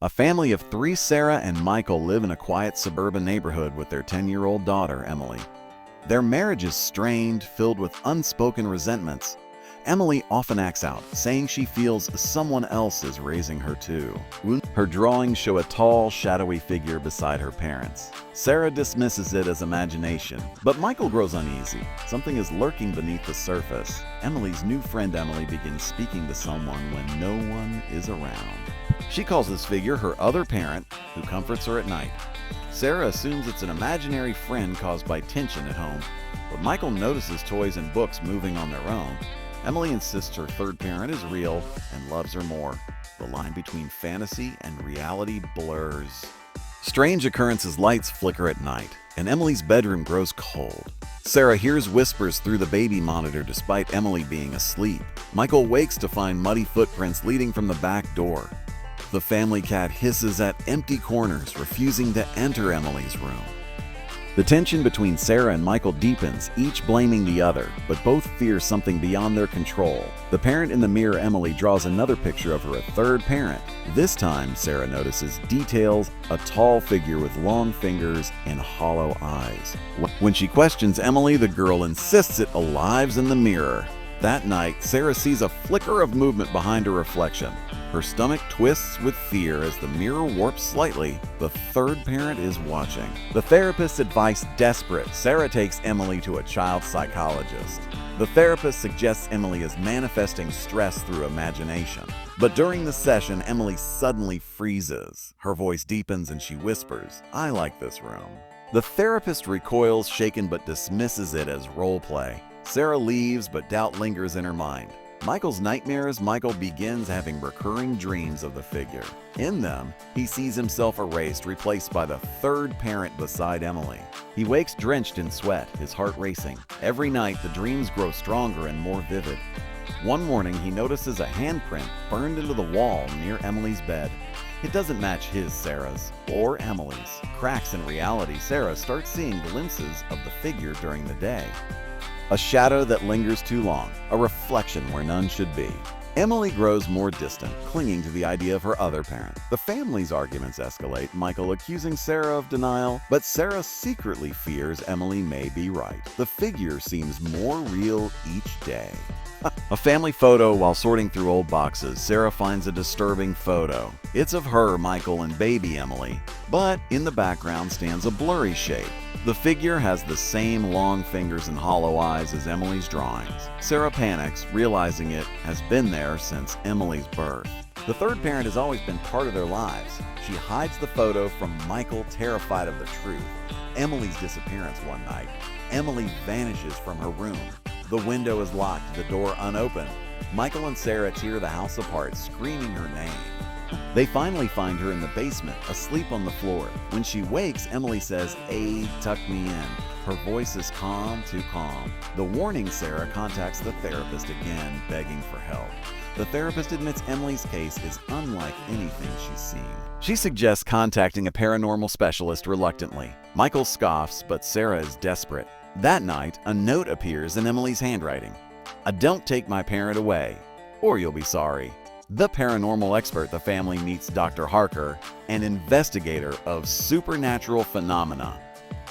A family of three, Sarah and Michael, live in a quiet suburban neighborhood with their 10-year-old daughter, Emily. Their marriage is strained, filled with unspoken resentments. Emily often acts out, saying she feels someone else is raising her too. Her drawings show a tall, shadowy figure beside her parents. Sarah dismisses it as imagination, but Michael grows uneasy. Something is lurking beneath the surface. Emily's new friend Emily begins speaking to someone when no one is around. She calls this figure her other parent, who comforts her at night. Sarah assumes it's an imaginary friend caused by tension at home, but Michael notices toys and books moving on their own. Emily insists her third parent is real and loves her more. The line between fantasy and reality blurs. Strange occurrences, lights flicker at night, and Emily's bedroom grows cold. Sarah hears whispers through the baby monitor despite Emily being asleep. Michael wakes to find muddy footprints leading from the back door. The family cat hisses at empty corners, refusing to enter Emily's room. The tension between Sarah and Michael deepens, each blaming the other, but both fear something beyond their control. The parent in the mirror, Emily, draws another picture of her third parent. This time, Sarah notices details: a tall figure with long fingers and hollow eyes. When she questions Emily, the girl insists it alives in the mirror. That night, Sarah sees a flicker of movement behind her reflection. Her stomach twists with fear as the mirror warps slightly. The third parent is watching. The therapist's advice desperate, Sarah takes Emily to a child psychologist. The therapist suggests Emily is manifesting stress through imagination. But during the session, Emily suddenly freezes. Her voice deepens and she whispers, "I like this room." The therapist recoils, shaken, but dismisses it as role play. Sarah leaves, but doubt lingers in her mind. Michael's nightmares. Michael begins having recurring dreams of the figure. In them, he sees himself erased, replaced by the third parent beside Emily. He wakes drenched in sweat, his heart racing. Every night, the dreams grow stronger and more vivid. One morning, he notices a handprint burned into the wall near Emily's bed. It doesn't match his, Sarah's, or Emily's. Cracks in reality, Sarah starts seeing glimpses of the figure during the day. A shadow that lingers too long, a reflection where none should be. Emily grows more distant, clinging to the idea of her other parent. The family's arguments escalate, Michael accusing Sarah of denial, but Sarah secretly fears Emily may be right. The figure seems more real each day. A family photo. While sorting through old boxes, Sarah finds a disturbing photo. It's of her, Michael, and baby Emily, but in the background stands a blurry shape. The figure has the same long fingers and hollow eyes as Emily's drawings. Sarah panics, realizing it has been there since Emily's birth. The third parent has always been part of their lives. She hides the photo from Michael, terrified of the truth. Emily's disappearance one night. Emily vanishes from her room. The window is locked, the door unopened. Michael and Sarah tear the house apart, screaming her name. They finally find her in the basement, asleep on the floor. When she wakes, Emily says, "Aid, tuck me in." Her voice is calm, too calm. The warning, Sarah contacts the therapist again, begging for help. The therapist admits Emily's case is unlike anything she's seen. She suggests contacting a paranormal specialist reluctantly. Michael scoffs, but Sarah is desperate. That night, a note appears in Emily's handwriting. "Don't take my parent away, or you'll be sorry." The paranormal expert the family meets, Dr. Harker, an investigator of supernatural phenomena.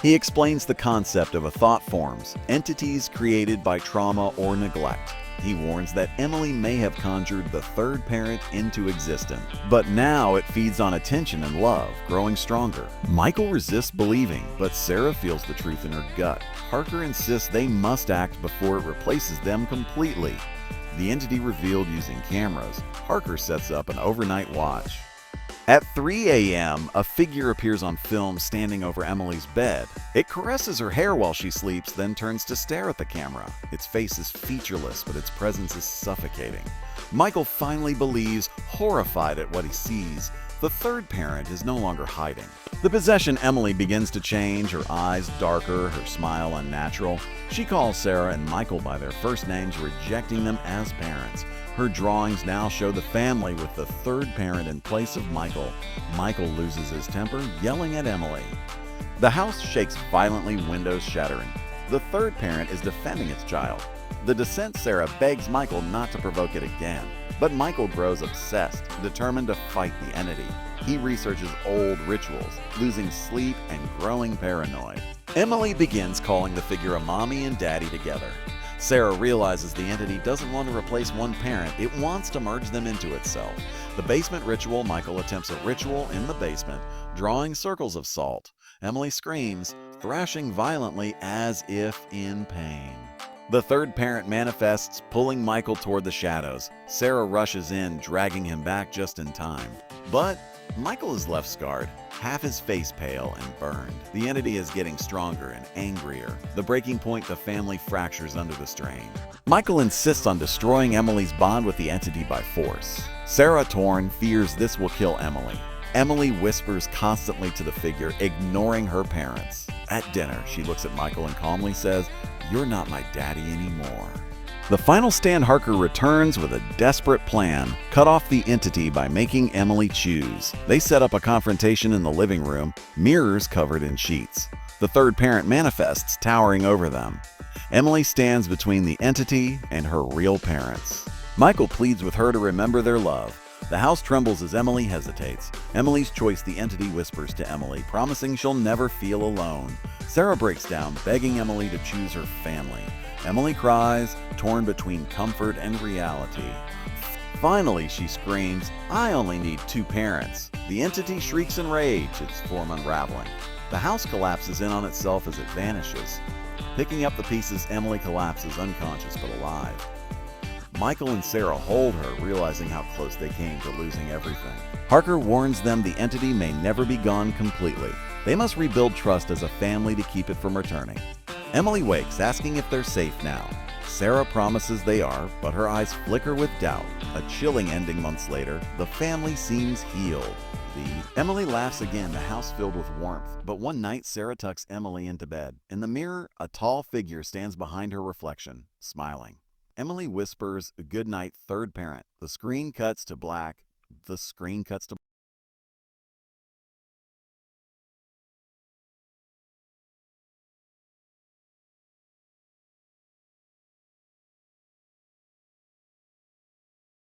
He explains the concept of a thought forms, entities created by trauma or neglect. He warns that Emily may have conjured the third parent into existence, but now it feeds on attention and love, growing stronger. Michael resists believing, but Sarah feels the truth in her gut. Harker insists they must act before it replaces them completely. The entity revealed using cameras. Harker sets up an overnight watch. At 3 a.m., a figure appears on film standing over Emily's bed. It caresses her hair while she sleeps, then turns to stare at the camera. Its face is featureless, but its presence is suffocating. Michael finally believes, horrified at what he sees. The third parent is no longer hiding. The possession, Emily, begins to change, her eyes darker, her smile unnatural. She calls Sarah and Michael by their first names, rejecting them as parents. Her drawings now show the family with the third parent in place of Michael. Michael loses his temper, yelling at Emily. The house shakes violently, windows shattering. The third parent is defending its child. The dissent, Sarah begs Michael not to provoke it again. But Michael grows obsessed, determined to fight the entity. He researches old rituals, losing sleep and growing paranoid. Emily begins calling the figure of mommy and daddy together. Sarah realizes the entity doesn't want to replace one parent, it wants to merge them into itself. The basement ritual, Michael attempts a ritual in the basement, drawing circles of salt. Emily screams, thrashing violently as if in pain. The third parent manifests, pulling Michael toward the shadows. Sarah rushes in, dragging him back just in time. But Michael is left scarred, half his face pale and burned. The entity is getting stronger and angrier. The breaking point, the family fractures under the strain. Michael insists on destroying Emily's bond with the entity by force. Sarah, torn, fears this will kill Emily. Emily whispers constantly to the figure, ignoring her parents. At dinner, she looks at Michael and calmly says, "You're not my daddy anymore." The final stand, Harker returns with a desperate plan: cut off the entity by making Emily choose. They set up a confrontation in the living room, mirrors covered in sheets. The third parent manifests, towering over them. Emily stands between the entity and her real parents. Michael pleads with her to remember their love. The house trembles as Emily hesitates. Emily's choice, the entity whispers to Emily, promising she'll never feel alone. Sarah breaks down, begging Emily to choose her family. Emily cries, torn between comfort and reality. Finally, she screams, "I only need two parents." The entity shrieks in rage, its form unraveling. The house collapses in on itself as it vanishes. Picking up the pieces, Emily collapses unconscious but alive. Michael and Sarah hold her, realizing how close they came to losing everything. Harker warns them the entity may never be gone completely. They must rebuild trust as a family to keep it from returning. Emily wakes, asking if they're safe now. Sarah promises they are, but her eyes flicker with doubt. A chilling ending months later, the family seems healed. Emily laughs again, the house filled with warmth. But one night, Sarah tucks Emily into bed. In the mirror, a tall figure stands behind her reflection, smiling. Emily whispers, "Good night, third parent." The screen cuts to black.